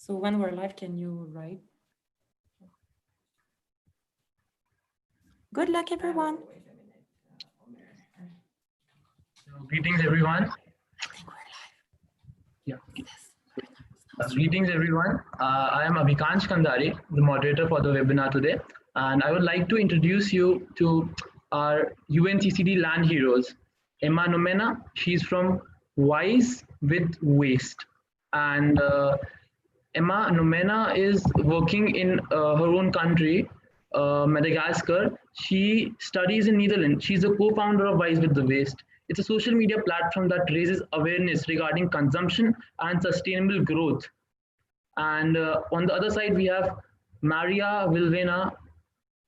So when we're live, can you write? Good luck, everyone. Greetings, everyone. I think we're live. Yeah. Greetings, everyone. I am Abhikansh Kandari, the moderator for the webinar today, and I would like to introduce you to our UNCCD land heroes. Emma Nomena, she's from Wise with Waste, and Emma Nomena is working in her own country, Madagascar. She studies in Netherlands. She's a co-founder of Wise with the Waste. It's a social media platform that raises awareness regarding consumption and sustainable growth. And on the other side, we have Maria Vilvena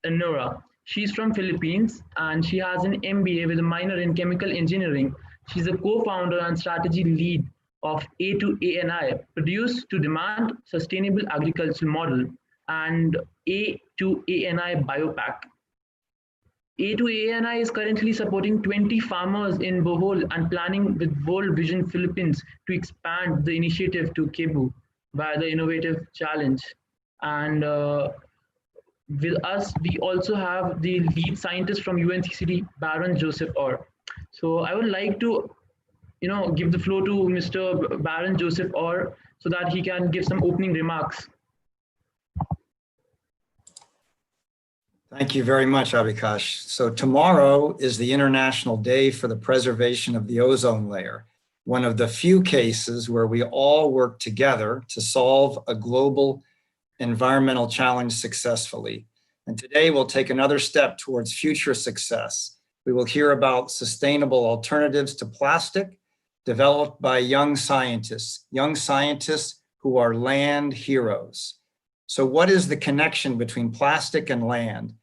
Nora. She's from Philippines and she has an MBA with a minor in chemical engineering. She's a co-founder and strategy lead of A2ANI, Produce to Demand Sustainable Agricultural Model, and A2ANI Biopack. A2ANI is currently supporting 20 farmers in Bohol and planning with World Vision Philippines to expand the initiative to Cebu via the Innovative Challenge. And with us, we also have the lead scientist from UNCCD, Baron Joseph Orr. So I would like to, give the floor to Mr. Baron Joseph Orr so that he can give some opening remarks. Thank you very much, Abhikash. So tomorrow is the International Day for the Preservation of the Ozone Layer, one of the few cases where we all work together to solve a global environmental challenge successfully. And today we'll take another step towards future success. We will hear about sustainable alternatives to plastic developed by young scientists who are land heroes. So what is the connection between plastic and land?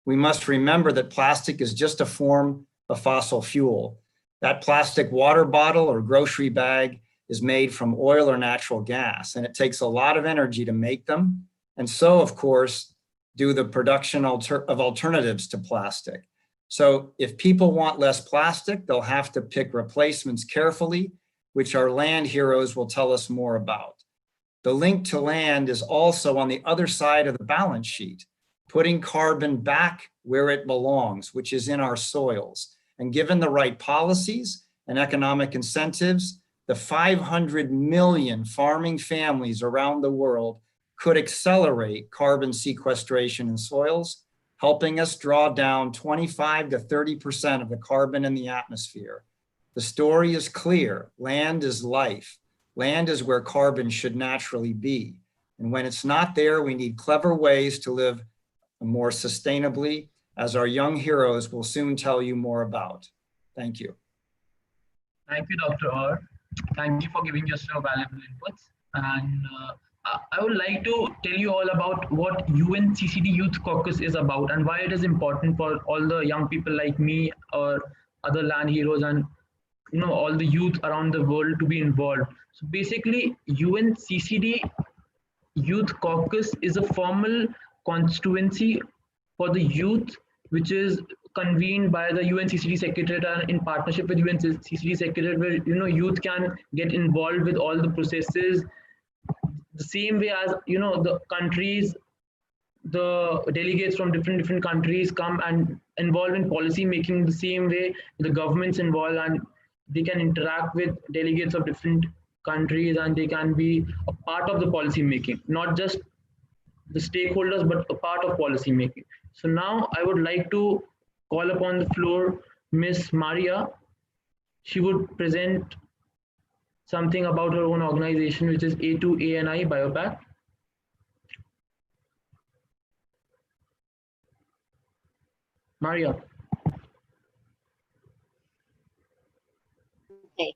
We must remember that plastic is just a form of fossil fuel. That plastic water bottle or grocery bag is made from oil or natural gas, and it takes a lot of energy to make them. And so, of course, do the production of alternatives to plastic. So if people want less plastic, they'll have to pick replacements carefully, which our land heroes will tell us more about. The link to land is also on the other side of the balance sheet, putting carbon back where it belongs, which is in our soils. And given the right policies and economic incentives, the 500 million farming families around the world could accelerate carbon sequestration in soils, helping us draw down 25 to 30% of the carbon in the atmosphere. The story is clear. Land is life. Land is where carbon should naturally be. And when it's not there, we need clever ways to live more sustainably, as our young heroes will soon tell you more about. Thank you. Thank you, Dr. Orr. Thank you for giving us your valuable inputs. And I would like to tell you all about what UNCCD Youth Caucus is about and why it is important for all the young people like me or other land heroes and all the youth around the world to be involved. So basically, UNCCD Youth Caucus is a formal constituency for the youth, which is convened by the UNCCD Secretariat and in partnership with UNCCD Secretariat, where youth can get involved with all the processes, the same way as the countries, the delegates from different countries come and involve in policy making. The same way the governments involved and they can interact with delegates of different countries and they can be a part of the policy making, not just the stakeholders, but a part of policy making. So now I would like to call upon the floor Miss Maria. She would present something about her own organization, which is A2ANI Biopack. Maria. Okay.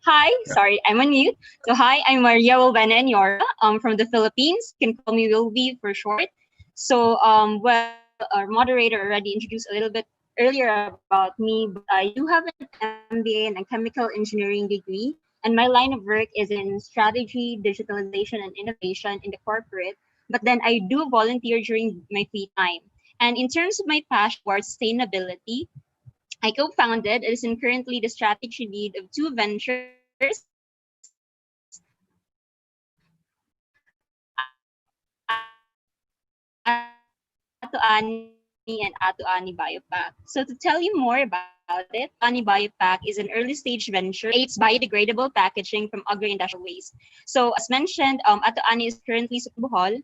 Hi, sorry, I'm on mute. So hi, I'm Maria Wilvena Nyora. I'm from the Philippines. You can call me Wilby for short. So well, our moderator already introduced a little bit earlier about me, but I do have an MBA and a chemical engineering degree, and my line of work is in strategy, digitalization, and innovation in the corporate. But then I do volunteer during my free time. And in terms of my passion for sustainability, I co-founded and is currently the strategy lead of two ventures AtoAni and AtoAni Biopack. So to tell you more about it, AtoAni Biopack is an early stage venture that creates biodegradable packaging from agro-industrial waste. So as mentioned, AtoAni is currently in Bohol.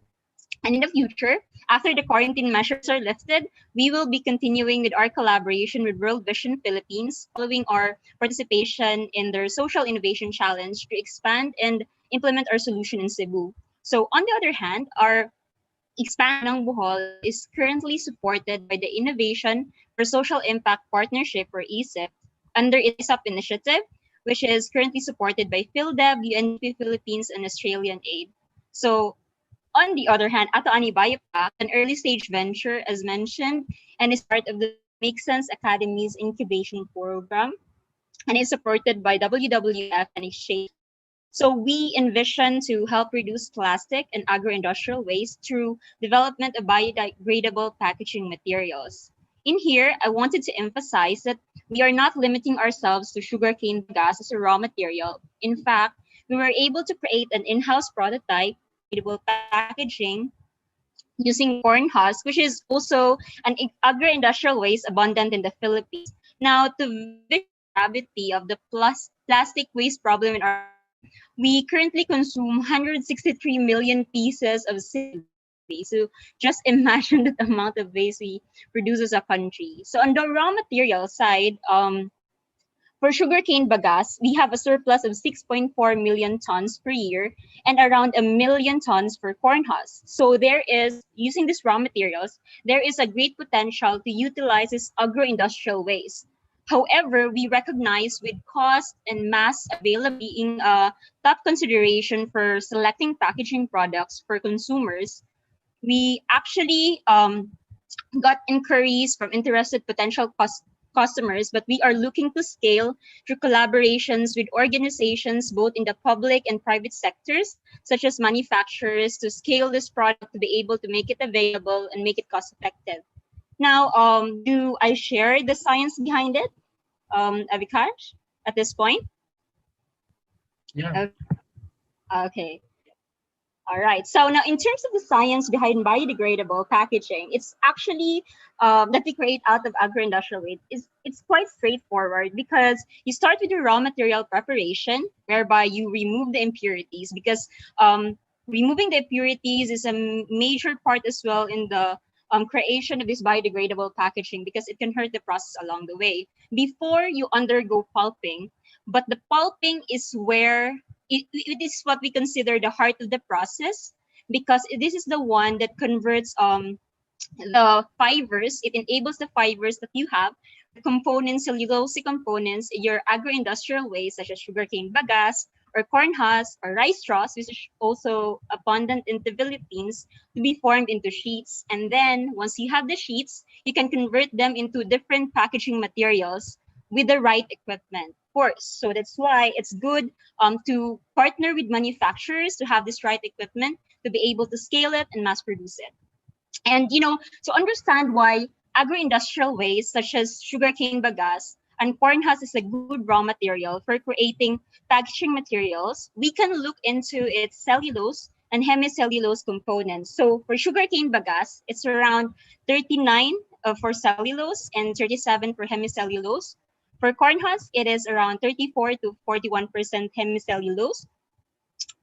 And in the future, after the quarantine measures are lifted, we will be continuing with our collaboration with World Vision Philippines, following our participation in their Social Innovation Challenge to expand and implement our solution in Cebu. So on the other hand, our expansion ng Bohol is currently supported by the Innovation for Social Impact Partnership, or ESIP, under its UP initiative, which is currently supported by PhilDev, UNDP Philippines, and Australian Aid. So on the other hand, AtoAni Biopack, an early stage venture, as mentioned, and is part of the Make Sense Academy's incubation program, and is supported by WWF and Exchange. So we envision to help reduce plastic and agro-industrial waste through development of biodegradable packaging materials. In here, I wanted to emphasize that we are not limiting ourselves to sugarcane gas as a raw material. In fact, we were able to create an in-house prototype packaging using corn husk, which is also an agro-industrial waste abundant in the Philippines. Now, to the gravity of the plastic waste problem in our, we currently consume 163 million pieces of waste. So just imagine the amount of waste we produce as a country. So on the raw material side, for sugarcane bagasse, we have a surplus of 6.4 million tons per year and around 1 million tons for corn husks. So there is, using these raw materials, there is a great potential to utilize this agro-industrial waste. However, we recognize with cost and mass availability being a top consideration for selecting packaging products for consumers, we actually got inquiries from interested potential customers, but we are looking to scale through collaborations with organizations both in the public and private sectors, such as manufacturers, to scale this product to be able to make it available and make it cost effective. Now, do I share the science behind it, Avikash, at this point? Yeah. Okay. All right. So now, in terms of the science behind biodegradable packaging, it's actually that we create out of agro-industrial waste. It's quite straightforward because you start with your raw material preparation, whereby you remove the impurities, because removing the impurities is a major part as well in the creation of this biodegradable packaging, because it can hurt the process along the way before you undergo pulping. But the pulping is where it is what we consider the heart of the process, because this is the one that converts the fibers. It enables the fibers that you have, the components, cellulosic components, your agro-industrial waste, such as sugarcane bagasse, or corn husk, or rice straws, which is also abundant in the Philippines, to be formed into sheets. And then once you have the sheets, you can convert them into different packaging materials with the right equipment, of course. So that's why it's good to partner with manufacturers to have this right equipment to be able to scale it and mass produce it. And to understand why agro-industrial waste such as sugarcane bagasse and corn husk is a good raw material for creating packaging materials, we can look into its cellulose and hemicellulose components. So for sugarcane bagasse, it's around 39 for cellulose and 37 for hemicellulose. For corn husk, it is around 34 to 41% hemicellulose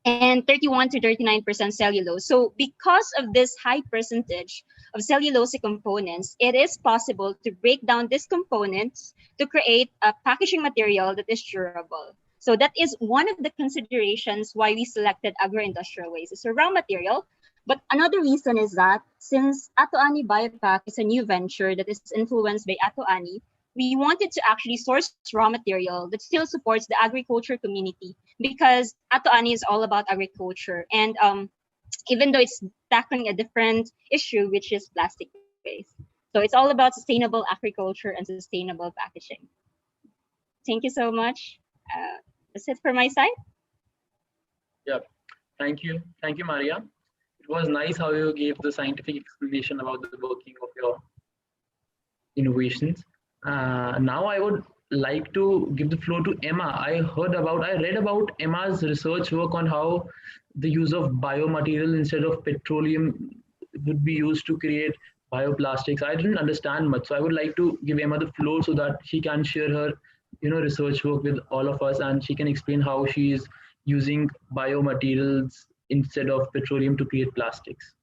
and 31 to 39% cellulose. So because of this high percentage of cellulosic components, it is possible to break down these components to create a packaging material that is durable. So that is one of the considerations why we selected agro-industrial waste as a raw material. But another reason is that since AtoAni Biopack is a new venture that is influenced by AtoAni, we wanted to actually source raw material that still supports the agriculture community, because AtoAni is all about agriculture. And even though it's tackling a different issue, which is plastic waste. So it's all about sustainable agriculture and sustainable packaging. Thank you so much. That's it for my side. Yeah. Thank you. Thank you, Maria. It was nice how you gave the scientific explanation about the working of your innovations. Now I would like to give the floor to Emma. I read about Emma's research work on how the use of biomaterial instead of petroleum would be used to create bioplastics. I didn't understand much, so I would like to give Emma the floor so that she can share her, research work with all of us, and she can explain how she is using biomaterials instead of petroleum to create plastics.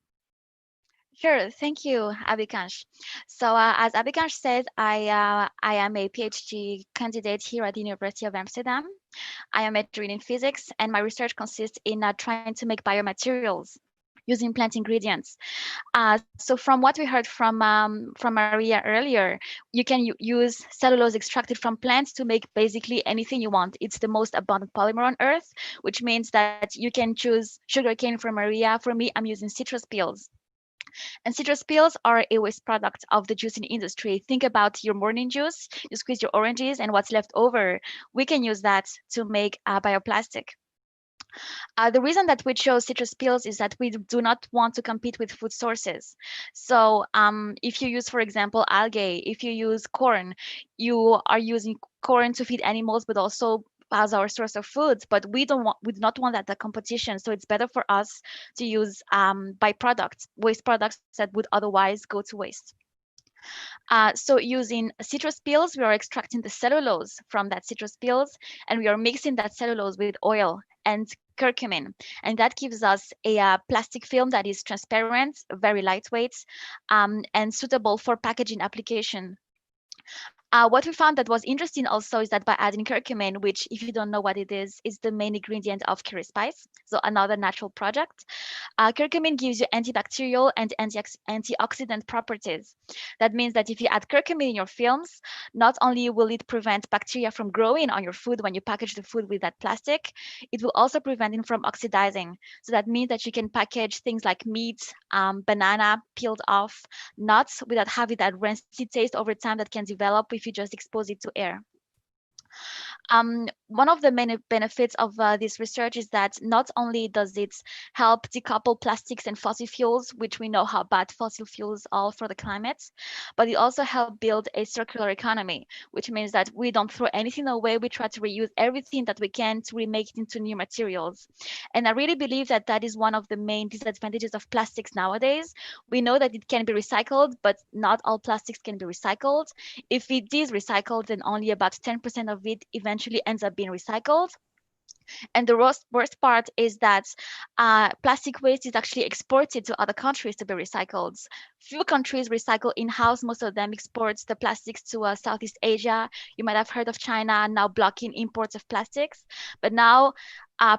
Sure, thank you, Abhikash. So, as Abhikash said, I am a PhD candidate here at the University of Amsterdam. I am majoring in physics, and my research consists in trying to make biomaterials using plant ingredients. So, from what we heard from Maria earlier, you can use cellulose extracted from plants to make basically anything you want. It's the most abundant polymer on Earth, which means that you can choose sugarcane for Maria. For me, I'm using citrus peels. And citrus peels are a waste product of the juicing industry. Think about your morning juice. You squeeze your oranges and what's left over. We can use that to make bioplastic. The reason that we chose citrus peels is that we do not want to compete with food sources. So if you use, for example, algae, if you use corn, you are using corn to feed animals, but also as our source of food. But we do not want that competition. So it's better for us to use byproducts, waste products that would otherwise go to waste. So using citrus peels, we are extracting the cellulose from that citrus peels, and we are mixing that cellulose with oil and curcumin. And that gives us a plastic film that is transparent, very lightweight, and suitable for packaging application. What we found that was interesting also is that by adding curcumin, which if you don't know what it is the main ingredient of curry spice, so another natural product. Curcumin gives you antibacterial and antioxidant properties. That means that if you add curcumin in your films, not only will it prevent bacteria from growing on your food when you package the food with that plastic, it will also prevent it from oxidizing. So that means that you can package things like meat, banana peeled off, nuts without having that rancid taste over time that can develop if you just expose it to air. One of the main benefits of this research is that not only does it help decouple plastics and fossil fuels, which we know how bad fossil fuels are for the climate, but it also helps build a circular economy, which means that we don't throw anything away. We try to reuse everything that we can to remake it into new materials. And I really believe that that is one of the main disadvantages of plastics nowadays. We know that it can be recycled, but not all plastics can be recycled. If it is recycled, then only about 10% of it eventually ends up being recycled. And the worst part is that plastic waste is actually exported to other countries to be recycled. Few countries recycle in-house. Most of them export the plastics to Southeast Asia. You might have heard of China now blocking imports of plastics. But now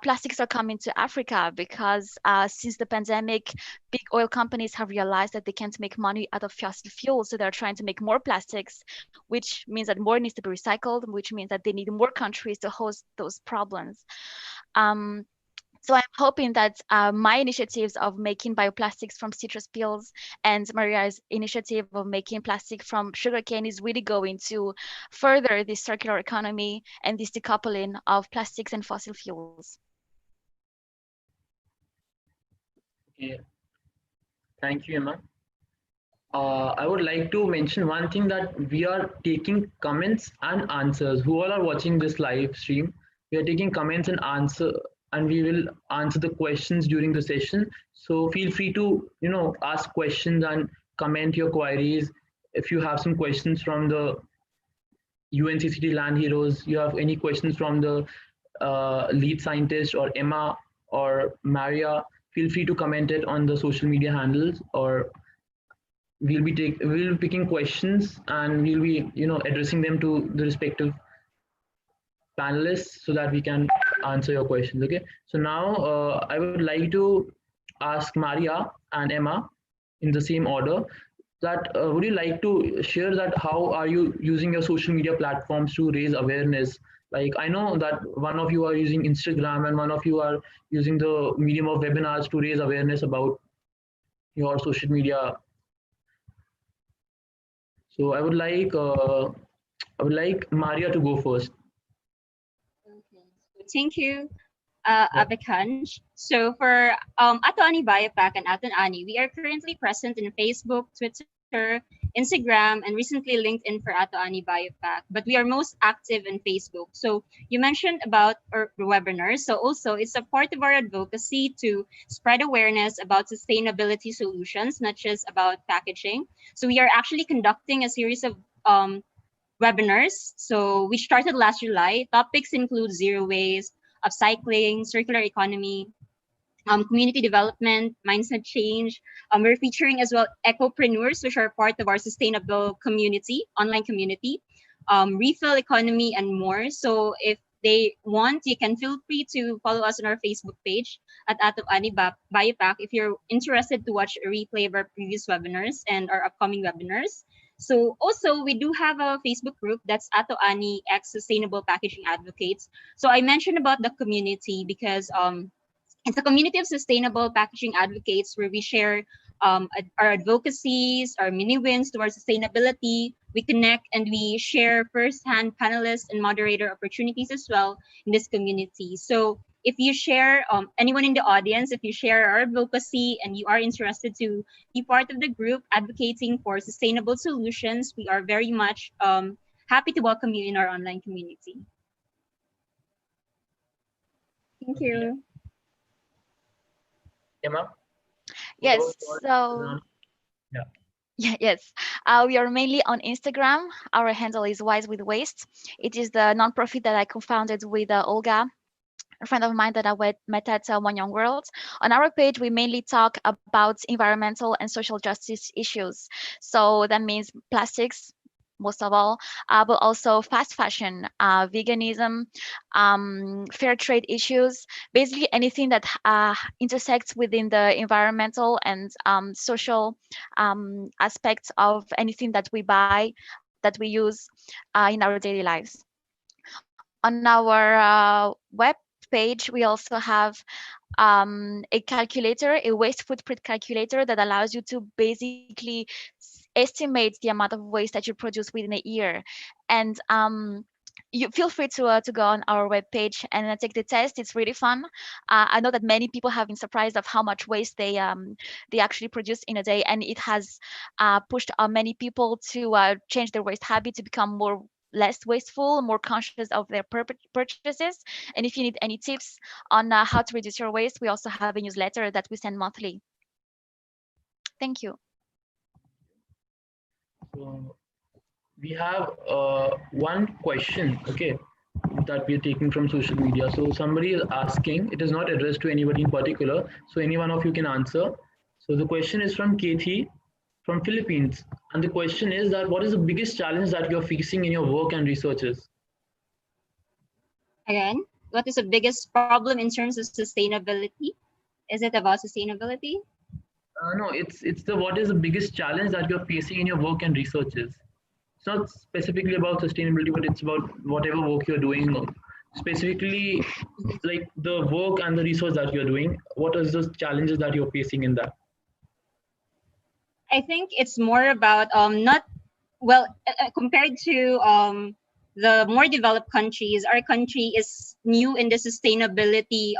plastics are coming to Africa because since the pandemic, big oil companies have realized that they can't make money out of fossil fuels. So they're trying to make more plastics, which means that more needs to be recycled, which means that they need more countries to host those problems. So I'm hoping that my initiatives of making bioplastics from citrus peels and Maria's initiative of making plastic from sugarcane is really going to further this circular economy and this decoupling of plastics and fossil fuels. Okay. Thank you, Emma. I would like to mention one thing, that we are taking comments and answers. Who all are watching this live stream, we are taking comments and we will answer the questions during the session. So feel free to ask questions and comment your queries. If you have some questions from the UNCCD Land Heroes, you have any questions from the lead scientist or Emma or Maria, feel free to comment it on the social media handles, or we'll be picking questions and we'll be addressing them to the respective panelists so that we can answer your questions. Okay, so now I would like to ask Maria and Emma in the same order that would you like to share that how are you using your social media platforms to raise awareness? Like, I know that one of you are using Instagram and one of you are using the medium of webinars to raise awareness about your social media. So I would like Maria to go first. Okay. Thank you, Abikanj. So for Ato Ani Biopack and Aton Ani, we are currently present in Facebook, Twitter, Instagram, and recently LinkedIn for Ato Ani Biopack. But we are most active in Facebook. So you mentioned about our webinars. So also it's a part of our advocacy to spread awareness about sustainability solutions, not just about packaging. So we are actually conducting a series of webinars. So we started last July. Topics include zero waste, upcycling, circular economy, community development, mindset change. We're featuring as well ecopreneurs, which are part of our sustainable community, online community, refill economy, and more. So if they want, you can feel free to follow us on our Facebook page at Ato Ani Biopack if you're interested to watch a replay of our previous webinars and our upcoming webinars. So also we do have a Facebook group that's Ato Ani X Sustainable Packaging Advocates. So I mentioned about the community because it's a community of sustainable packaging advocates where we share our advocacies, our mini wins towards sustainability. We connect and we share firsthand panelist and moderator opportunities as well in this community. So if you share, anyone in the audience, if you share our advocacy and you are interested to be part of the group advocating for sustainable solutions, we are very much happy to welcome you in our online community. Thank you. Emma? Yes, What about so yeah. yes, we are mainly on Instagram. Our handle is Wise with Waste. It is the nonprofit that I co-founded with Olga, a friend of mine that I met at One Young World. On our page, we mainly talk about environmental and social justice issues. So that means plastics, most of all, but also fast fashion, veganism, fair trade issues, basically anything that intersects within the environmental and social aspects of anything that we buy, that we use in our daily lives. On our web page, we also have a calculator, a waste footprint calculator that allows you to basically estimate the amount of waste that you produce within a year. And you feel free to go on our webpage and take the test. It's really fun. I know that many people have been surprised of how much waste they actually produce in a day, and it has pushed many people to change their waste habit, to become less wasteful, more conscious of their purchases. And if you need any tips on how to reduce your waste, we also have a newsletter that we send monthly. Thank you. So we have one question, okay, that we're taking from social media. So somebody is asking, it is not addressed to anybody in particular, so any one of you can answer. So the question is from Katie from Philippines. And the question is that what is the biggest challenge that you're facing in your work and researches? Again, what is the biggest problem in terms of sustainability? Is it about sustainability? No, it's the what is the biggest challenge that you're facing in your work and researches. It's not specifically about sustainability, but it's about whatever work you're doing. Specifically, like the work and the research that you're doing. What are the challenges that you're facing in that? I think it's more about not well compared to the more developed countries. Our country is new in the sustainability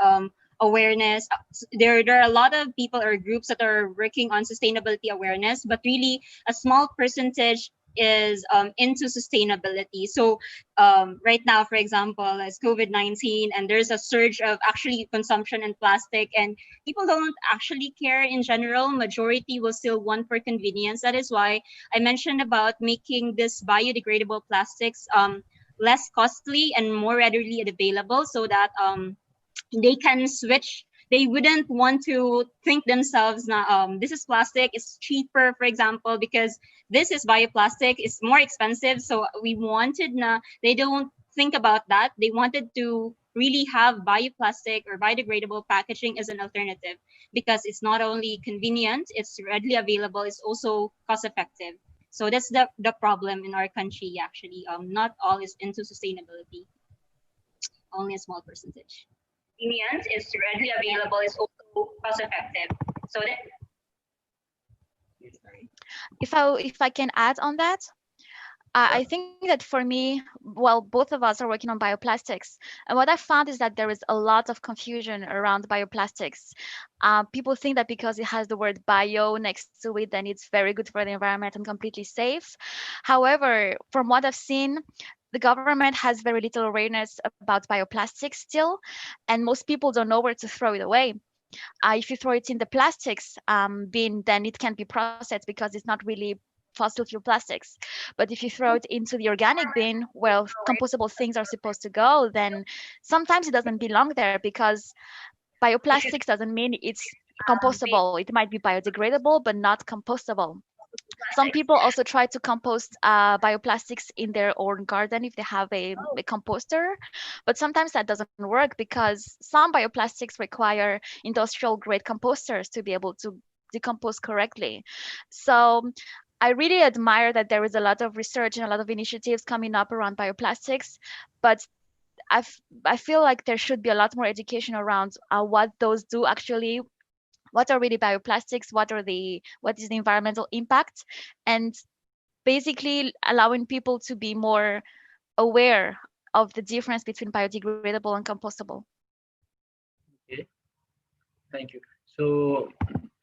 awareness. There are a lot of people or groups that are working on sustainability awareness, but really a small percentage is into sustainability. So right now, for example, as COVID-19, and there's a surge of actually consumption in plastic, and people don't actually care in general. Majority will still want for convenience. That is why I mentioned about making this biodegradable plastics less costly and more readily available, so that they can switch. They wouldn't want to think themselves, this is plastic, it's cheaper, for example, because this is bioplastic, it's more expensive. So we wanted, they don't think about that. They wanted to really have bioplastic or biodegradable packaging as an alternative, because it's not only convenient, it's readily available, it's also cost effective. So that's the problem in our country, actually. Not all is into sustainability, only a small percentage. Convenient, is readily available, is also cost effective. So that If I can add on that, I think that for me, well, both of us are working on bioplastics. And what I found is that there is a lot of confusion around bioplastics. People think that because it has the word bio next to it, then it's very good for the environment and completely safe. However, from what I've seen, the government has very little awareness about bioplastics still, and most people don't know where to throw it away. If you throw it in the plastics bin, then it can be processed because it's not really fossil fuel plastics. But if you throw it into the organic bin where compostable things are supposed to go, then sometimes it doesn't belong there because bioplastics doesn't mean it's compostable. It might be biodegradable, but not compostable. Some people also try to compost bioplastics in their own garden if they have a composter, but sometimes that doesn't work because some bioplastics require industrial grade composters to be able to decompose correctly. So I really admire that there is a lot of research and a lot of initiatives coming up around bioplastics, but I feel like there should be a lot more education around what those do actually, what are really bioplastics, what is the environmental impact, and basically allowing people to be more aware of the difference between biodegradable and compostable. Okay, thank you. So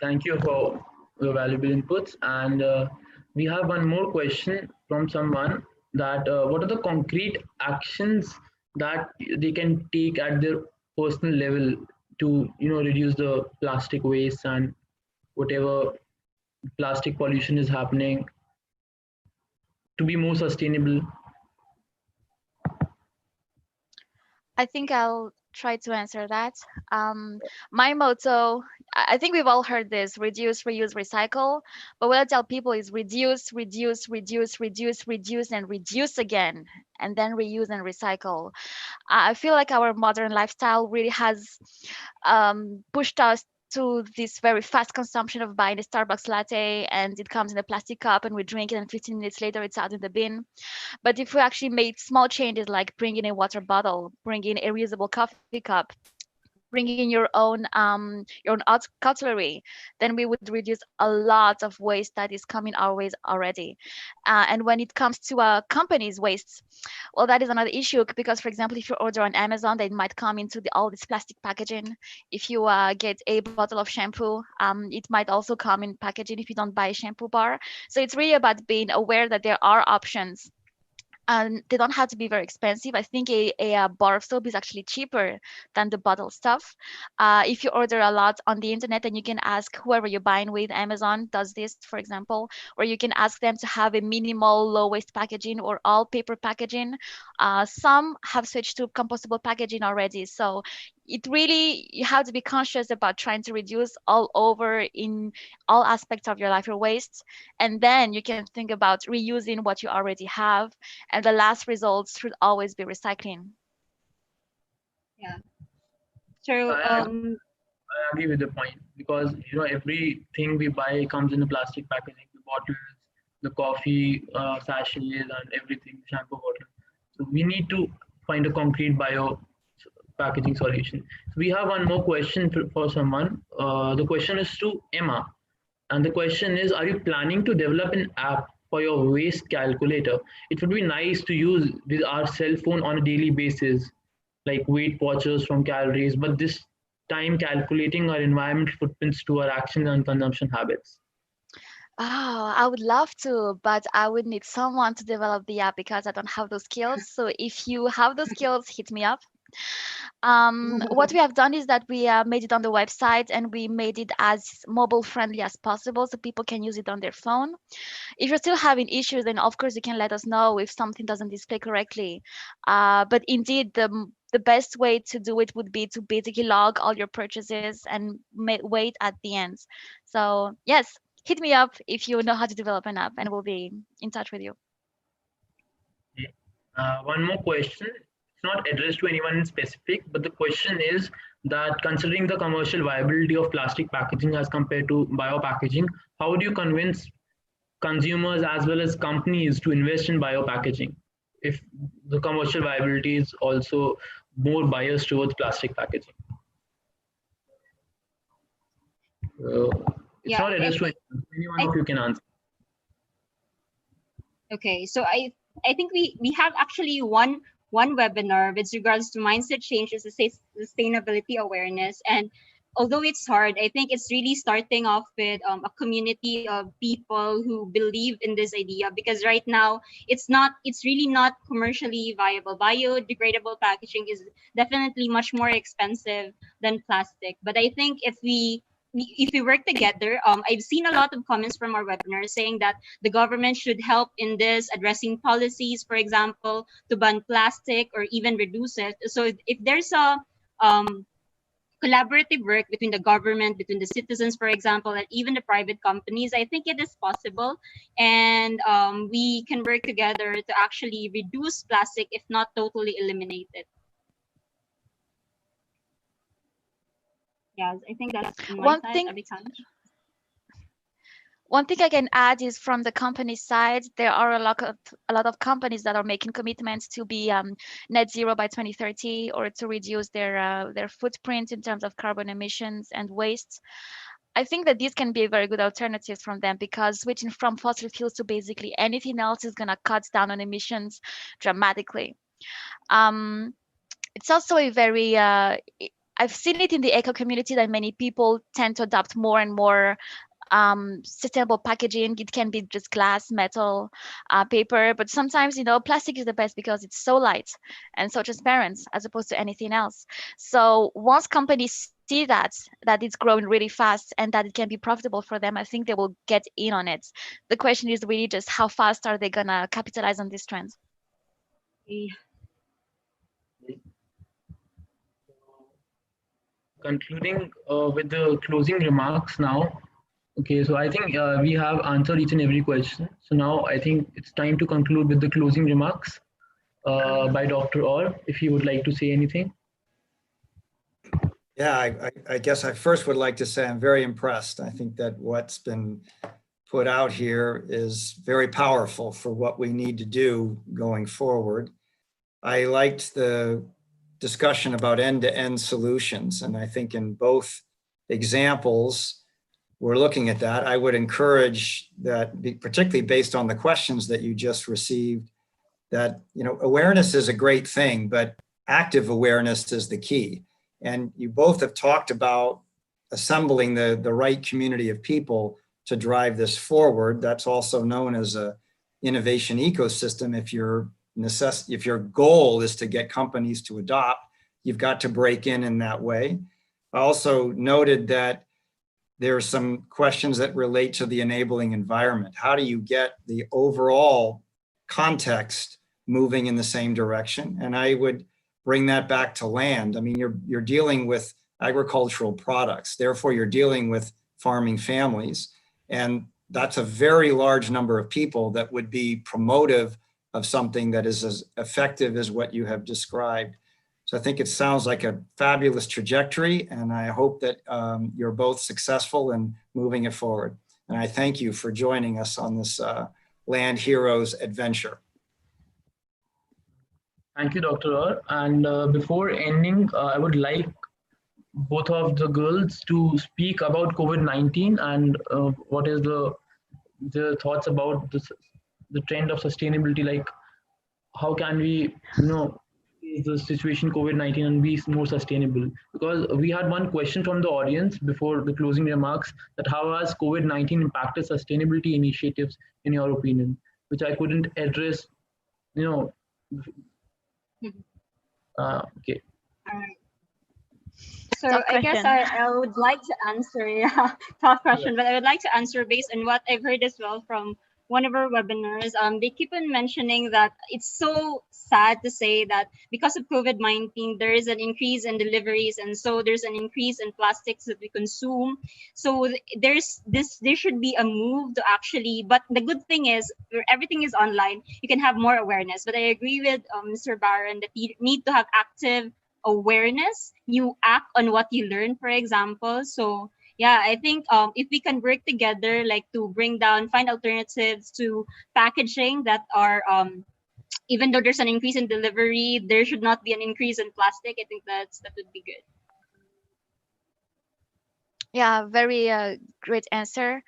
thank you for your valuable inputs. And we have one more question from someone that what are the concrete actions that they can take at their personal level to reduce the plastic waste and whatever plastic pollution is happening to be more sustainable? I think I'll try to answer that. My motto, I think we've all heard this: reduce, reuse, recycle. But what I tell people is reduce, reduce, reduce, reduce, reduce, and reduce again, and then reuse and recycle. I feel like our modern lifestyle really has pushed us to this very fast consumption of buying a Starbucks latte and it comes in a plastic cup and we drink it and 15 minutes later it's out in the bin. But if we actually made small changes like bringing a water bottle, bringing a reusable coffee cup, bringing your own cutlery, then we would reduce a lot of waste that is coming our ways already. And when it comes to companies' wastes, well, that is another issue because, for example, if you order on Amazon, they might come into all this plastic packaging. If you get a bottle of shampoo, it might also come in packaging if you don't buy a shampoo bar. So it's really about being aware that there are options and they don't have to be very expensive. I think a bar of soap is actually cheaper than the bottle stuff. If you order a lot on the internet, and you can ask whoever you're buying with, Amazon does this, for example, where you can ask them to have a minimal low waste packaging or all paper packaging. Some have switched to compostable packaging already. So it really, you have to be conscious about trying to reduce all over in all aspects of your life, your waste. And then you can think about reusing what you already have, and the last results should always be recycling. Yeah. So I agree with the point because everything we buy comes in a plastic packaging, the bottles, the coffee sachets, and everything, shampoo bottle. So we need to find a concrete bio packaging solution. So we have one more question for someone. The question is to Emma, and the question is: are you planning to develop an app for your waste calculator? It would be nice to use with our cell phone on a daily basis, like Weight Watchers from calories, but this time calculating our environmental footprints to our actions and consumption habits. Oh, I would love to, but I would need someone to develop the app because I don't have those skills. So if you have those skills, hit me up. What we have done is that we made it on the website and we made it as mobile friendly as possible so people can use it on their phone. If you're still having issues, then of course you can let us know if something doesn't display correctly. But indeed, the best way to do it would be to basically log all your purchases and wait at the end. So yes, hit me up if you know how to develop an app and we'll be in touch with you. One more question. It's not addressed to anyone in specific, but the question is that considering the commercial viability of plastic packaging as compared to bio packaging, how do you convince consumers as well as companies to invest in bio packaging if the commercial viability is also more biased towards plastic packaging? It's yeah, not addressed to anyone. Anyone of you can answer. okay. So I I think we have actually one webinar with regards to mindset changes, sustainability awareness. And although it's hard, I think it's really starting off with a community of people who believe in this idea, because right now it's really not commercially viable. Biodegradable packaging is definitely much more expensive than plastic. But I think if we work together, I've seen a lot of comments from our webinars saying that the government should help in this, addressing policies, for example, to ban plastic or even reduce it. So if there's a collaborative work between the government, between the citizens, for example, and even the private companies, I think it is possible. And we can work together to actually reduce plastic, if not totally eliminate it. Yes, I think that's on my One side, thing Abhikansh. One thing I can add is from the company side, there are a lot of companies that are making commitments to be net zero by 2030, or to reduce their footprint in terms of carbon emissions and waste. I think that these can be very good alternatives from them, because switching from fossil fuels to basically anything else is gonna cut down on emissions dramatically. It's also a very I've seen it in the eco community that many people tend to adopt more and more sustainable packaging. It can be just glass, metal, paper, but sometimes, plastic is the best because it's so light and so transparent as opposed to anything else. So once companies see that it's growing really fast and that it can be profitable for them, I think they will get in on it. The question is really just how fast are they gonna capitalize on this trend? Concluding with the closing remarks now. Okay, so I think we have answered each and every question. So now I think it's time to conclude with the closing remarks by Dr. Orr, if you would like to say anything. Yeah, I guess I first would like to say I'm very impressed. I think that what's been put out here is very powerful for what we need to do going forward. I liked the discussion about end-to-end solutions, and I think in both examples, we're looking at that. I would encourage that, particularly based on the questions that you just received, that awareness is a great thing, but active awareness is the key. And you both have talked about assembling the right community of people to drive this forward. That's also known as a innovation ecosystem. If your goal is to get companies to adopt, you've got to break in that way. I also noted that there are some questions that relate to the enabling environment. How do you get the overall context moving in the same direction? And I would bring that back to land. I mean, you're dealing with agricultural products, therefore you're dealing with farming families. And that's a very large number of people that would be promotive of something that is as effective as what you have described. So I think it sounds like a fabulous trajectory, and I hope that you're both successful in moving it forward. And I thank you for joining us on this Land Heroes adventure. Thank you, Dr. Orr. And before ending, I would like both of the girls to speak about COVID-19 and what is the thoughts about the trend of sustainability. Like, how can we, the situation COVID-19 and be more sustainable? Because we had one question from the audience before the closing remarks, that how has COVID-19 impacted sustainability initiatives in your opinion, which I couldn't address, okay. All right. So I guess I would like to answer, tough question, but I would like to answer based on what I've heard as well from one of our webinars. They keep on mentioning that it's so sad to say that because of COVID-19, there is an increase in deliveries, and so there's an increase in plastics that we consume. So there should be a move to actually, but the good thing is everything is online. You can have more awareness. But I agree with Mr. Baron that you need to have active awareness. You act on what you learn, for example. So yeah, I think if we can work together, like to find alternatives to packaging that are, even though there's an increase in delivery, there should not be an increase in plastic. I think that would be good. Yeah, very great answer.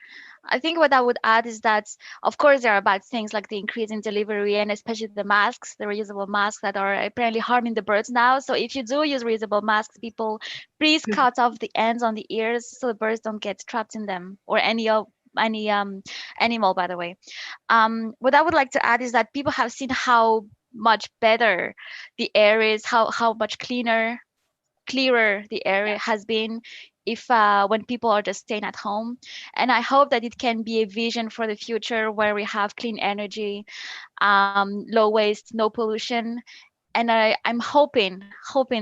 I think what I would add is that, of course, there are bad things like the increase in delivery and especially the masks, the reusable masks that are apparently harming the birds now. So if you do use reusable masks, people, please cut off the ends on the ears so the birds don't get trapped in them, or any animal, by the way. What I would like to add is that people have seen how much better the air is, how much clearer the area has been if when people are just staying at home. And I hope that it can be a vision for the future where we have clean energy, low waste, no pollution. And I'm hoping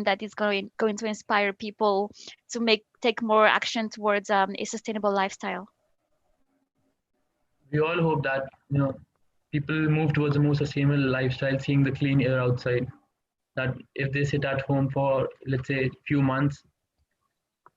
that it's going to inspire people to take more action towards a sustainable lifestyle. We all hope that people move towards a more sustainable lifestyle, seeing the clean air outside. That if they sit at home for, let's say, few months,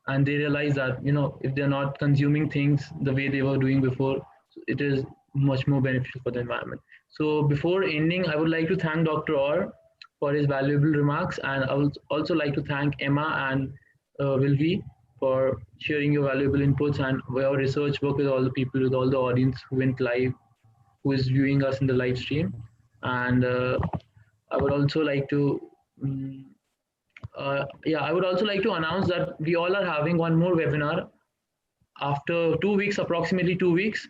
and they realize that if they're not consuming things the way they were doing before, it is much more beneficial for the environment. So before ending, I would like to thank Dr. Orr for his valuable remarks, and I would also like to thank Emma and Wilby for sharing your valuable inputs and your research work with all the people, with all the audience who went live, who is viewing us in the live stream. And I would also like to I would also like to announce that we all are having one more webinar after 2 weeks, approximately 2 weeks,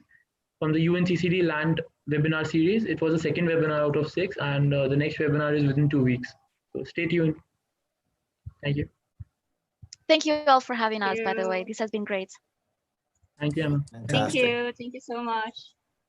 from the UNCCD Land webinar series. It was the second webinar out of 6, and the next webinar is within 2 weeks. So stay tuned. Thank you. Thank you all for having us, by the way. you. This has been great. Thank you, Emma. Thank Fantastic. you. Thank you so much.